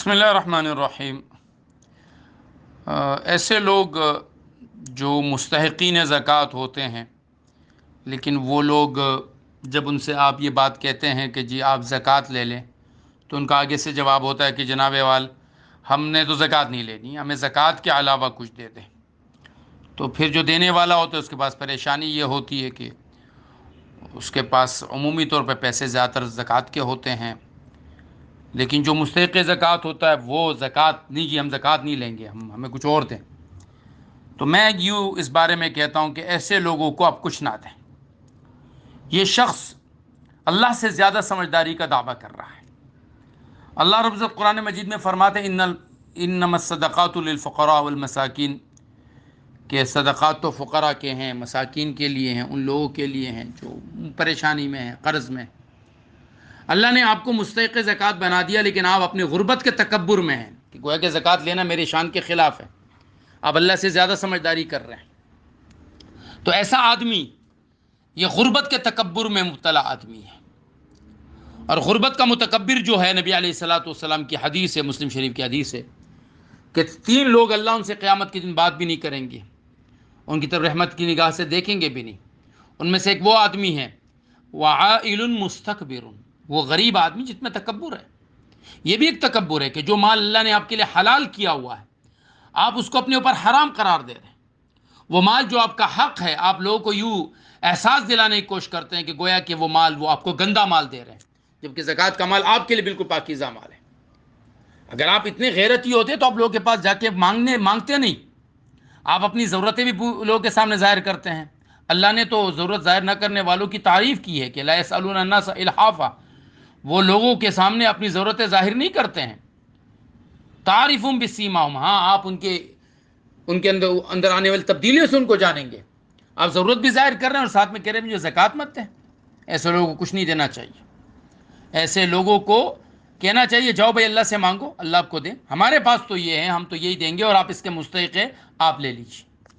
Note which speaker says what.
Speaker 1: بسم اللہ الرحمن الرحیم۔ ایسے لوگ جو مستحقین زکوٰۃ ہوتے ہیں، لیکن وہ لوگ جب ان سے آپ یہ بات کہتے ہیں کہ جی آپ زکوٰۃ لے لیں، تو ان کا آگے سے جواب ہوتا ہے کہ جناب وال ہم نے تو زکوٰۃ نہیں لینی، ہمیں زکوٰۃ کے علاوہ کچھ دے دیں۔ تو پھر جو دینے والا ہوتا ہے اس کے پاس پریشانی یہ ہوتی ہے کہ اس کے پاس عمومی طور پہ پیسے زیادہ تر زکوٰۃ کے ہوتے ہیں، لیکن جو مستحق زکوٰۃ ہوتا ہے وہ زکوٰۃ نہیں، جی ہم زکوٰۃ نہیں لیں گے، ہمیں کچھ اور دیں۔ تو میں یوں اس بارے میں کہتا ہوں کہ ایسے لوگوں کو آپ کچھ نہ دیں۔ یہ شخص اللہ سے زیادہ سمجھداری کا دعویٰ کر رہا ہے۔ اللہ رب العزت قرآن مجید میں فرماتے ہیں انما الصدقات للفقراء والمساکین، کہ صدقات تو فقراء کے ہیں، مساکین کے لیے ہیں، ان لوگوں کے لیے ہیں جو پریشانی میں ہیں، قرض میں۔ اللہ نے آپ کو مستحق زکوٰۃ بنا دیا، لیکن آپ اپنے غربت کے تکبر میں ہیں کہ گویا کہ زکوٰۃ لینا میری شان کے خلاف ہے، آپ اللہ سے زیادہ سمجھداری کر رہے ہیں۔ تو ایسا آدمی یہ غربت کے تکبر میں مبتلا آدمی ہے، اور غربت کا متکبر جو ہے، نبی علیہ الصلوۃ والسلام کی حدیث ہے، مسلم شریف کی حدیث ہے کہ 3 لوگ اللہ ان سے قیامت کے دن بات بھی نہیں کریں گے، ان کی طرف رحمت کی نگاہ سے دیکھیں گے بھی نہیں۔ ان میں سے ایک وہ آدمی ہے وعائل مستکبر، وہ غریب آدمی جس میں تکبر ہے۔ یہ بھی ایک تکبر ہے کہ جو مال اللہ نے آپ کے لیے حلال کیا ہوا ہے، آپ اس کو اپنے اوپر حرام قرار دے رہے ہیں۔ وہ مال جو آپ کا حق ہے، آپ لوگوں کو یوں احساس دلانے کی کوشش کرتے ہیں کہ گویا کہ وہ مال وہ آپ کو گندا مال دے رہے ہیں، جبکہ زکوٰۃ کا مال آپ کے لیے بالکل پاکیزہ مال ہے۔ اگر آپ اتنے غیرتی ہوتے تو آپ لوگوں کے پاس جا کے مانگتے نہیں، آپ اپنی ضرورتیں بھی لوگوں کے سامنے ظاہر کرتے ہیں۔ اللہ نے تو ضرورت ظاہر نہ کرنے والوں کی تعریف کی ہے کہ لا یسألون الناس الحافا، وہ لوگوں کے سامنے اپنی ضرورتیں ظاہر نہیں کرتے ہیں۔ تعریفہم بسیماہم، ہاں آپ ان کے اندر آنے والی تبدیلیوں سے ان کو جانیں گے۔ آپ ضرورت بھی ظاہر کر رہے ہیں اور ساتھ میں کہہ رہے ہیں مجھے زکوٰۃ مت دیں۔ ایسے لوگوں کو کچھ نہیں دینا چاہیے۔ ایسے لوگوں کو کہنا چاہیے جاؤ بھائی اللہ سے مانگو، اللہ آپ کو دیں، ہمارے پاس تو یہ ہے، ہم تو یہی دیں گے اور آپ اس کے مستحق ہیں، آپ لے لیجیے۔